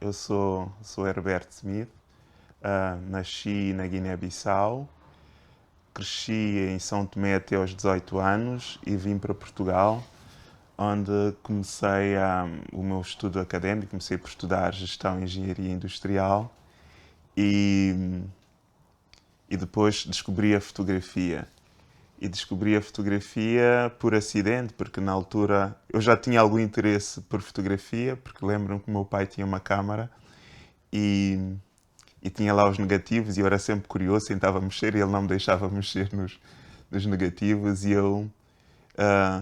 eu sou Herbert Smith, nasci na Guiné-Bissau, cresci em São Tomé até aos 18 anos e vim para Portugal, onde comecei o meu estudo académico, comecei por estudar Gestão e Engenharia Industrial e, e depois descobri a fotografia. E descobri a fotografia por acidente, porque na altura eu já tinha algum interesse por fotografia, porque lembro-me que o meu pai tinha uma câmara e, e tinha lá os negativos e eu era sempre curioso, tentava mexer e ele não me deixava mexer nos negativos e eu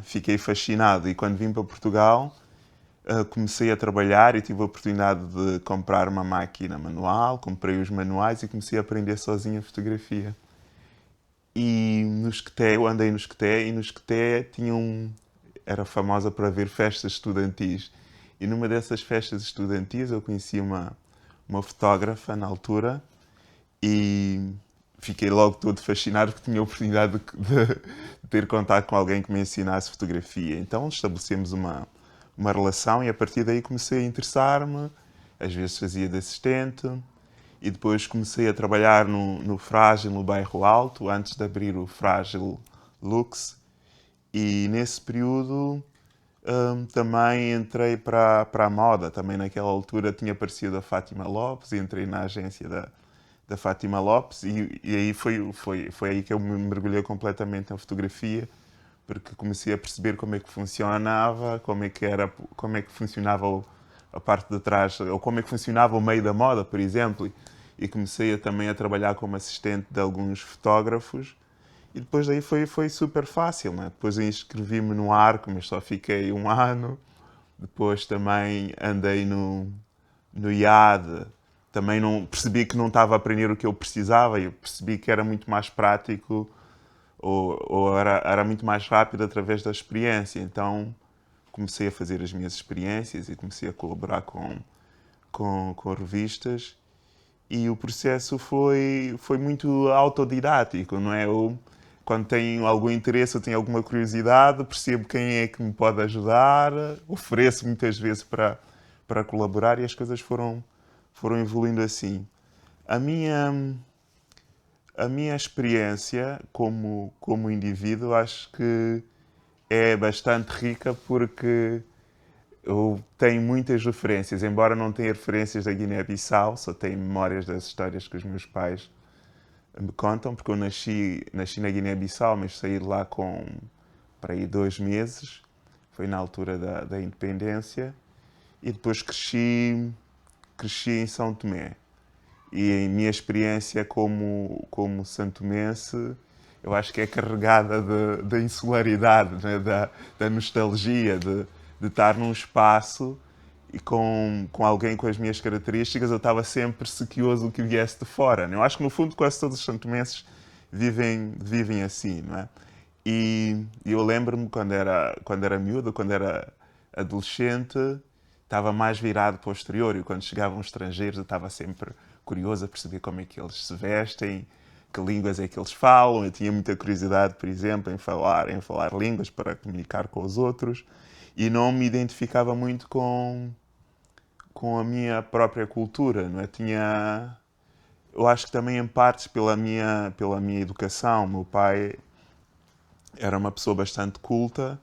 fiquei fascinado. E quando vim para Portugal, comecei a trabalhar e tive a oportunidade de comprar uma máquina manual, comprei os manuais e comecei a aprender sozinho a fotografia. E no Esqueté, eu andei no Esqueté e no Esqueté era famosa para ver festas estudantis. E numa dessas festas estudantis eu conheci uma fotógrafa na altura e fiquei logo todo fascinado porque tinha a oportunidade de ter contato com alguém que me ensinasse fotografia. Então estabelecemos uma relação e a partir daí comecei a interessar-me. Às vezes fazia de assistente e depois comecei a trabalhar no Frágil, no Bairro Alto, antes de abrir o Frágil Lux. E nesse período também entrei para a moda. Também naquela altura tinha aparecido a Fátima Lopes e entrei na agência da Fátima Lopes e aí foi aí que eu me mergulhei completamente na fotografia, porque comecei a perceber como é que funcionava, como é que funcionava a parte de trás, ou como é que funcionava o meio da moda, por exemplo. E comecei também a trabalhar como assistente de alguns fotógrafos. E depois daí foi super fácil, né? Depois inscrevi-me no Arco, mas só fiquei um ano. Depois também andei no IAD. Também não, percebi que não estava a aprender o que eu precisava e percebi que era muito mais prático ou era muito mais rápido através da experiência. Então comecei a fazer as minhas experiências e comecei a colaborar com revistas e o processo foi muito autodidático, não é? Eu, quando tenho algum interesse ou tenho alguma curiosidade, percebo quem é que me pode ajudar, ofereço muitas vezes para colaborar e as coisas foram evoluindo assim. A minha, a minha experiência como indivíduo acho que é bastante rica porque eu tenho muitas referências, embora não tenha referências da Guiné-Bissau, só tenho memórias das histórias que os meus pais me contam, porque eu nasci na Guiné-Bissau, mas saí de lá com para aí 2 meses, foi na altura da independência, e depois cresci em São Tomé. E a minha experiência como santomense, eu acho que é carregada da insularidade, né? Da nostalgia, de estar num espaço e com alguém com as minhas características, eu estava sempre sequioso que viesse de fora. Né? Eu acho que, no fundo, quase todos os santomenses vivem assim, não é? E eu lembro-me quando era miúdo, quando era adolescente, estava mais virado para o exterior e quando chegavam estrangeiros eu estava sempre curioso a perceber como é que eles se vestem, que línguas é que eles falam. Eu tinha muita curiosidade, por exemplo, em falar línguas para comunicar com os outros e não me identificava muito com a minha própria cultura, não é? Eu acho que também em partes pela minha educação. Meu pai era uma pessoa bastante culta,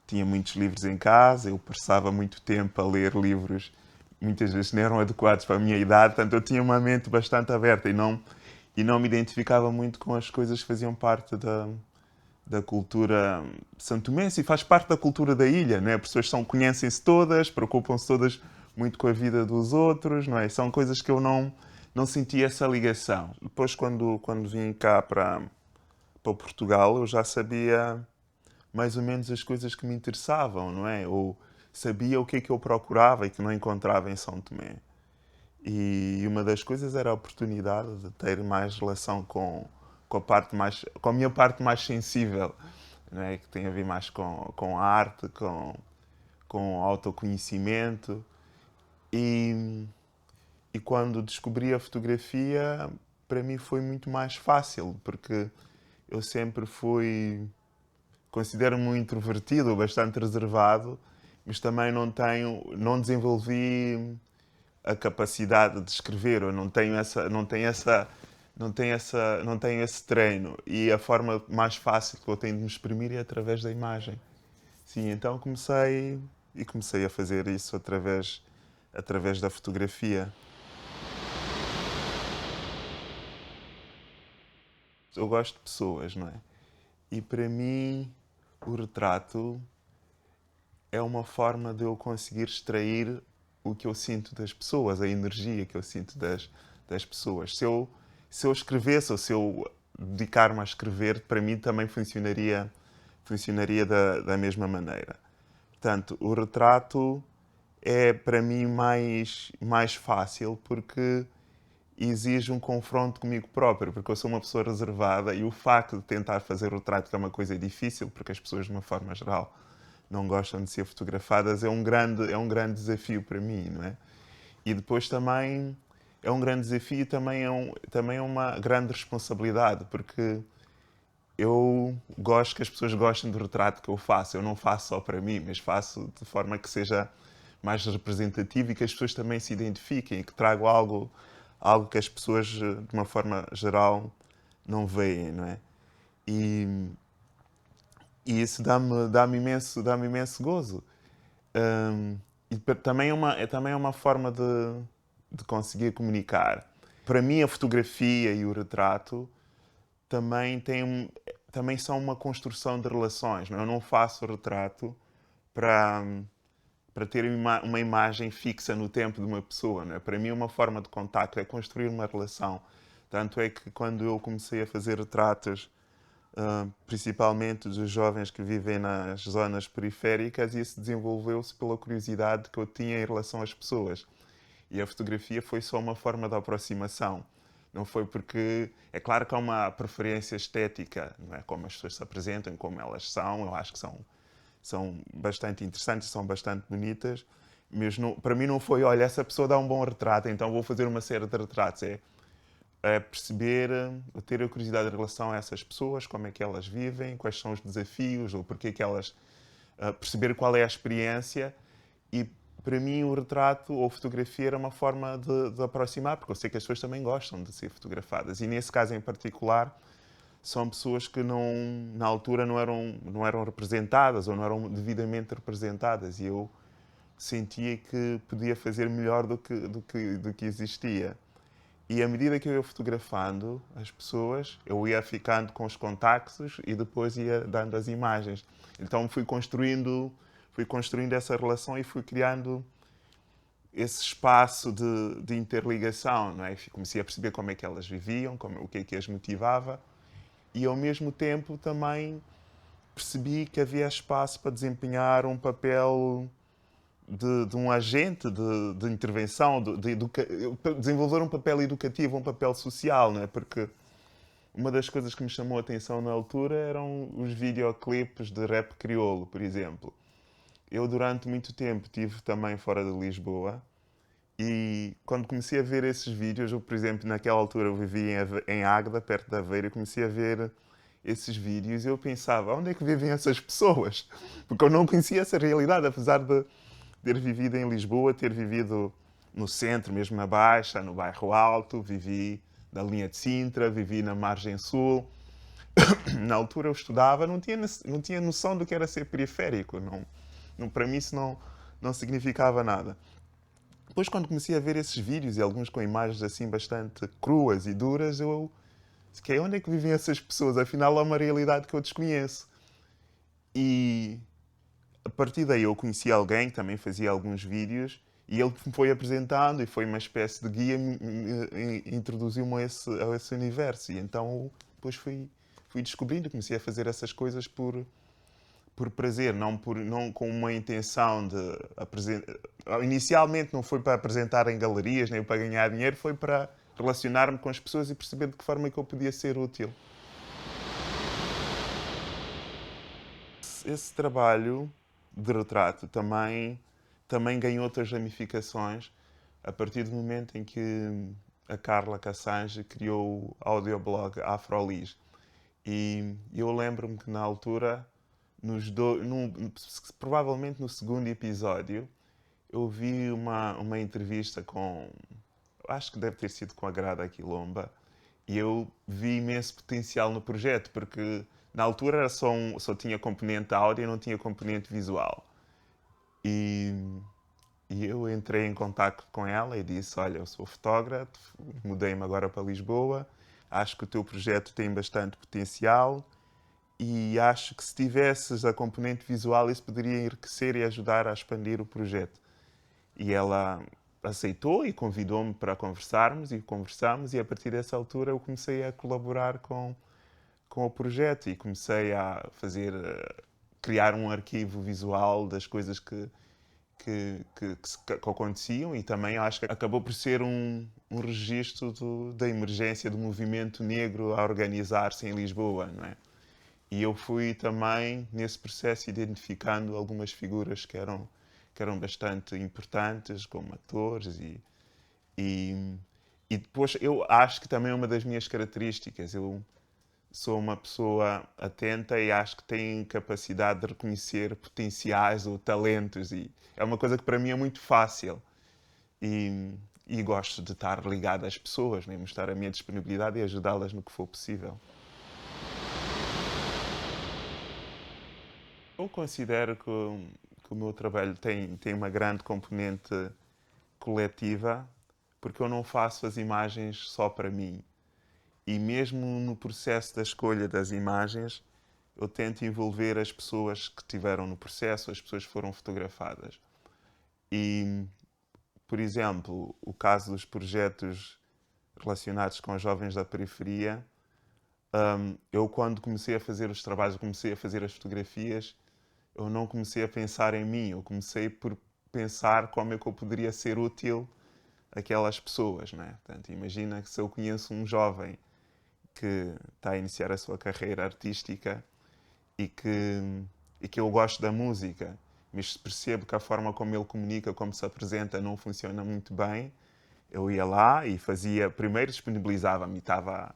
tinha muitos livros em casa, eu passava muito tempo a ler livros, muitas vezes não eram adequados para a minha idade, portanto eu tinha uma mente bastante aberta e não me identificava muito com as coisas que faziam parte da cultura santomense e faz parte da cultura da ilha, não é? As pessoas conhecem-se todas, preocupam-se todas muito com a vida dos outros, não é? São coisas que eu não senti essa ligação. Depois, quando vim cá para Portugal, eu já sabia mais ou menos as coisas que me interessavam, não é? Ou sabia o que é que eu procurava e que não encontrava em São Tomé. E uma das coisas era a oportunidade de ter mais relação com a minha parte mais sensível, não é? Que tem a ver mais com a arte, com autoconhecimento. E, e quando descobri a fotografia, para mim foi muito mais fácil, porque eu sempre considero-me um introvertido, bastante reservado, mas também não desenvolvi a capacidade de escrever, ou não tenho esse treino. E a forma mais fácil que eu tenho de me exprimir é através da imagem. Sim, então comecei a fazer isso através da fotografia. Eu gosto de pessoas, não é? E para mim, o retrato é uma forma de eu conseguir extrair o que eu sinto das pessoas, a energia que eu sinto das pessoas. Se eu escrevesse ou se eu dedicar-me a escrever, para mim também funcionaria da mesma maneira. Portanto, o retrato é para mim mais fácil porque exige um confronto comigo próprio, porque eu sou uma pessoa reservada e o facto de tentar fazer o retrato, que é uma coisa difícil, porque as pessoas, de uma forma geral, não gostam de ser fotografadas, é um grande desafio para mim, não é? E depois também é um grande desafio e também é uma grande responsabilidade, porque eu gosto que as pessoas gostem do retrato que eu faço. Eu não faço só para mim, mas faço de forma que seja mais representativo e que as pessoas também se identifiquem, que trago algo que as pessoas, de uma forma geral, não veem, não é? E, e isso dá-me imenso gozo. E também é uma forma de conseguir comunicar. Para mim, a fotografia e o retrato também também são uma construção de relações. Não é? Eu não faço retrato para, para ter uma imagem fixa no tempo de uma pessoa. Não é? Para mim, uma forma de contacto é construir uma relação. Tanto é que quando eu comecei a fazer retratos, principalmente dos jovens que vivem nas zonas periféricas, isso desenvolveu-se pela curiosidade que eu tinha em relação às pessoas. E a fotografia foi só uma forma de aproximação. Não foi porque... É claro que há uma preferência estética, não é? Como as pessoas se apresentam, como elas são. Eu acho que são bastante interessantes, são bastante bonitas. Mas não, para mim não foi, olha, essa pessoa dá um bom retrato, então vou fazer uma série de retratos. É perceber, ter a curiosidade em relação a essas pessoas, como é que elas vivem, quais são os desafios, ou porque é que elas... perceber qual é a experiência. E para mim o retrato ou fotografia era uma forma de aproximar, porque eu sei que as pessoas também gostam de ser fotografadas. E nesse caso em particular, são pessoas que na altura não eram representadas ou não eram devidamente representadas. E eu sentia que podia fazer melhor do que existia. E à medida que eu ia fotografando as pessoas, eu ia ficando com os contactos e depois ia dando as imagens. Então fui construindo essa relação e fui criando esse espaço de interligação, não é? Comecei a perceber como é que elas viviam, o que é que as motivava e ao mesmo tempo também percebi que havia espaço para desempenhar um papel de um agente de intervenção, desenvolver um papel educativo, um papel social, não é? Porque uma das coisas que me chamou a atenção na altura eram os videoclipes de rap crioulo, por exemplo. Eu, durante muito tempo, estive também fora de Lisboa e quando comecei a ver esses vídeos, eu, por exemplo, naquela altura eu vivia em Águeda, perto de Aveiro, e comecei a ver esses vídeos e eu pensava, onde é que vivem essas pessoas? Porque eu não conhecia essa realidade, apesar de ter vivido em Lisboa, ter vivido no centro, mesmo na Baixa, no bairro Alto, vivi na linha de Sintra, vivi na margem sul. Na altura eu estudava, não tinha noção do que era ser periférico. Para mim isso não significava nada. Depois, quando comecei a ver esses vídeos e alguns com imagens assim bastante cruas e duras, eu fiquei, onde é que vivem essas pessoas? Afinal, é uma realidade que eu desconheço. E a partir daí eu conheci alguém que também fazia alguns vídeos e ele me foi apresentando e foi uma espécie de guia, introduziu-me a esse universo. E então depois fui descobrindo, comecei a fazer essas coisas por prazer, não com uma intenção de apresentar. Inicialmente não foi para apresentar em galerias, nem para ganhar dinheiro, foi para relacionar-me com as pessoas e perceber de que forma é que eu podia ser útil. Esse trabalho de retrato também ganhou outras ramificações a partir do momento em que a Carla Cassange criou o audioblog Afrolis. E eu lembro-me que na altura, provavelmente no segundo episódio, eu vi uma entrevista com, acho que deve ter sido com a Grada Quilomba, e eu vi imenso potencial no projeto, porque na altura era só tinha componente áudio e não tinha componente visual. E, e eu entrei em contato com ela e disse, olha, eu sou fotógrafo, mudei-me agora para Lisboa, acho que o teu projeto tem bastante potencial e acho que se tivesses a componente visual isso poderia enriquecer e ajudar a expandir o projeto. E ela aceitou e convidou-me para conversarmos e conversamos e a partir dessa altura eu comecei a colaborar com o projeto e comecei a fazer, criar um arquivo visual das coisas que aconteciam e também acho que acabou por ser um registro da emergência do movimento negro a organizar-se em Lisboa, não é? E eu fui também, nesse processo, identificando algumas figuras que eram bastante importantes, como atores e, e depois eu acho que também é uma das minhas características. Eu sou uma pessoa atenta e acho que tenho capacidade de reconhecer potenciais ou talentos e é uma coisa que para mim é muito fácil e, e gosto de estar ligado às pessoas, mesmo mostrar a minha disponibilidade e ajudá-las no que for possível. Eu considero que o meu trabalho tem uma grande componente coletiva, porque eu não faço as imagens só para mim. E mesmo no processo da escolha das imagens, eu tento envolver as pessoas que estiveram no processo, as pessoas que foram fotografadas. E, por exemplo, o caso dos projetos relacionados com jovens da periferia, eu quando comecei a fazer os trabalhos, comecei a fazer as fotografias, eu não comecei a pensar em mim, eu comecei por pensar como é que eu poderia ser útil àquelas pessoas, né? Portanto, imagina que se eu conheço um jovem que está a iniciar a sua carreira artística e que eu gosto da música, mas percebo que a forma como ele comunica, como se apresenta, não funciona muito bem, eu ia lá e fazia, primeiro disponibilizava-me, estava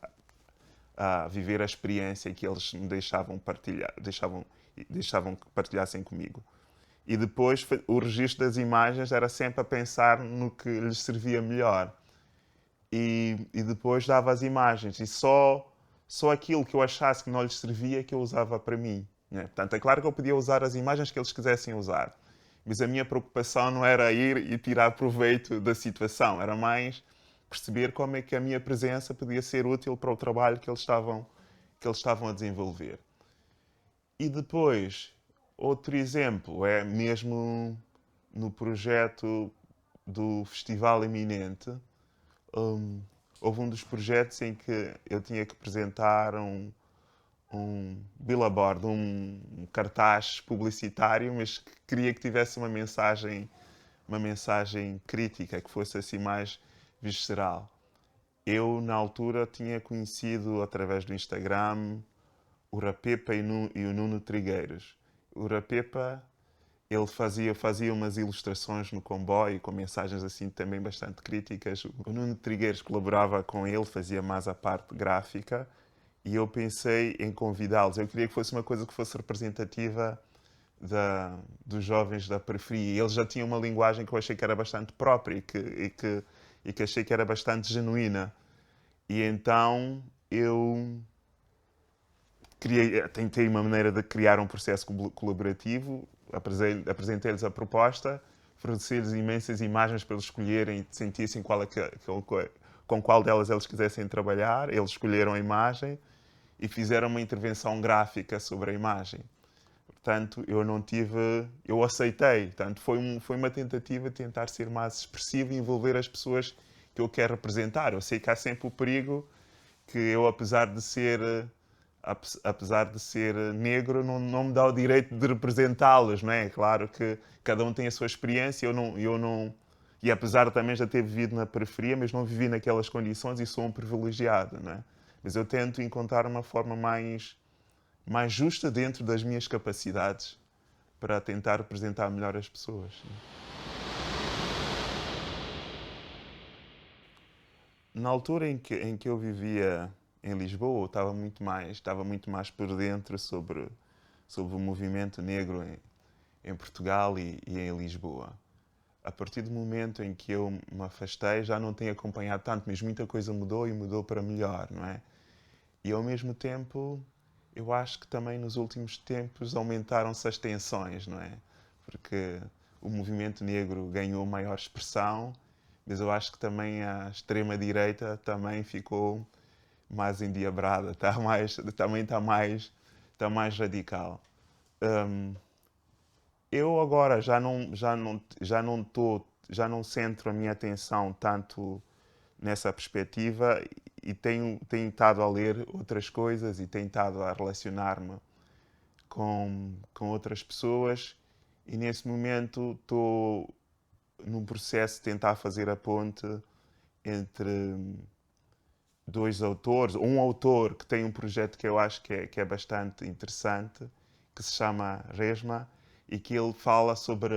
a viver a experiência que eles me deixavam partilhar, deixavam que partilhassem comigo. E depois o registro das imagens era sempre a pensar no que lhes servia melhor. E depois dava as imagens. E só aquilo que eu achasse que não lhes servia que eu usava para mim. Né? Portanto, é claro que eu podia usar as imagens que eles quisessem usar. Mas a minha preocupação não era ir e tirar proveito da situação. Era mais perceber como é que a minha presença podia ser útil para o trabalho que eles estavam a desenvolver. E depois, outro exemplo é mesmo no projeto do Festival Eminente, hum, houve um dos projetos em que eu tinha que apresentar um billboard, um cartaz publicitário, mas que queria que tivesse uma mensagem crítica, que fosse assim mais visceral. Eu, na altura, tinha conhecido através do Instagram o Rapepa e o Nuno Trigueiros. O Rapepa, ele fazia umas ilustrações no comboio com mensagens assim também bastante críticas. O Nuno Trigueiros colaborava com ele, fazia mais a parte gráfica e eu pensei em convidá-los. Eu queria que fosse uma coisa que fosse representativa dos jovens da periferia. Eles já tinham uma linguagem que eu achei que era bastante própria e que achei que era bastante genuína. E então eu tentei uma maneira de criar um processo colaborativo, apresentei-lhes a proposta, forneci-lhes imensas imagens para eles escolherem e sentissem com qual delas eles quisessem trabalhar. Eles escolheram a imagem e fizeram uma intervenção gráfica sobre a imagem. Portanto, eu não tive. Eu aceitei. Portanto, foi uma tentativa de tentar ser mais expressivo e envolver as pessoas que eu quero representar. Eu sei que há sempre o perigo que eu, apesar de ser negro, não me dá o direito de representá-los, não é? Claro que cada um tem a sua experiência, eu não, e apesar de também já ter vivido na periferia, mas não vivi naquelas condições e sou um privilegiado, não é? Mas eu tento encontrar uma forma mais justa dentro das minhas capacidades para tentar representar melhor as pessoas. Na altura em que eu vivia em Lisboa, eu estava muito mais por dentro sobre o movimento negro em Portugal e em Lisboa. a partir do momento em que eu me afastei, já não tenho acompanhado tanto, mas muita coisa mudou e mudou para melhor, não é? E ao mesmo tempo, eu acho que também nos últimos tempos aumentaram-se as tensões, não é? Porque o movimento negro ganhou maior expressão, mas eu acho que também a extrema-direita também ficou mais endiabrada, também está mais radical. Hum, eu agora já não centro a minha atenção tanto nessa perspectiva e tenho estado a ler outras coisas e tenho estado a relacionar-me com outras pessoas e nesse momento estou num processo de tentar fazer a ponte entre dois autores, um autor que tem um projeto que eu acho que é bastante interessante, que se chama Resma, e que ele fala sobre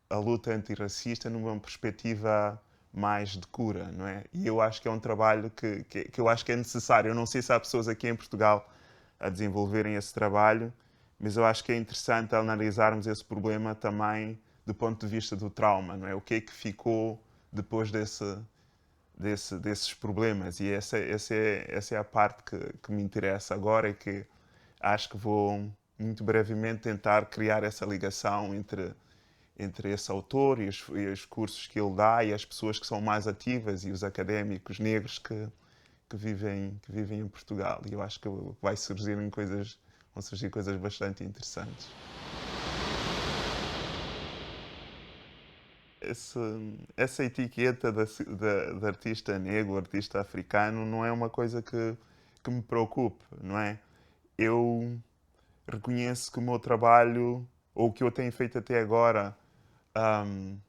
a luta antirracista numa perspectiva mais de cura, não é? E eu acho que é um trabalho que eu acho que é necessário. Eu não sei se há pessoas aqui em Portugal a desenvolverem esse trabalho, mas eu acho que é interessante analisarmos esse problema também do ponto de vista do trauma, não é? O que é que ficou depois desses problemas? E essa é a parte que me interessa agora e que acho que vou muito brevemente tentar criar essa ligação entre esse autor e os cursos que ele dá e as pessoas que são mais ativas e os académicos negros que vivem em Portugal. E eu acho que vão surgir coisas bastante interessantes. Esse, essa etiqueta de artista negro, artista africano, não é uma coisa que me preocupe, não é? Eu reconheço que o meu trabalho, ou o que eu tenho feito até agora, um,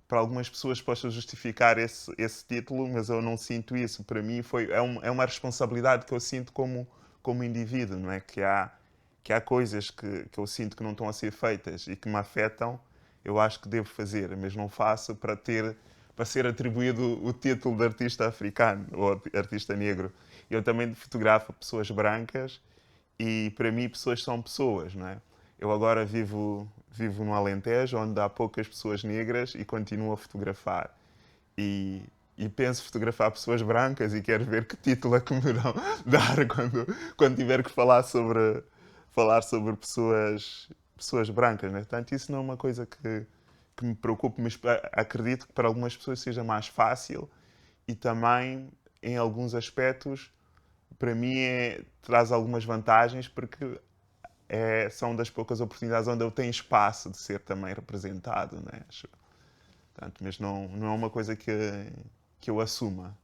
para algumas pessoas possa justificar esse título, mas eu não sinto isso. Para mim é uma responsabilidade que eu sinto como indivíduo, não é? Que há coisas que eu sinto que não estão a ser feitas e que me afetam, eu acho que devo fazer, mas não faço para ser atribuído o título de artista africano ou artista negro. Eu também fotografo pessoas brancas e para mim pessoas são pessoas, não é? Eu agora vivo no Alentejo, onde há poucas pessoas negras e continuo a fotografar. E, e penso fotografar pessoas brancas e quero ver que título é que me irão dar quando tiver que falar sobre pessoas brancas, né? Portanto, isso não é uma coisa que me preocupe, mas acredito que para algumas pessoas seja mais fácil e também, em alguns aspectos, para mim traz algumas vantagens porque são das poucas oportunidades onde eu tenho espaço de ser também representado, né? Portanto, mas não é uma coisa que eu assuma.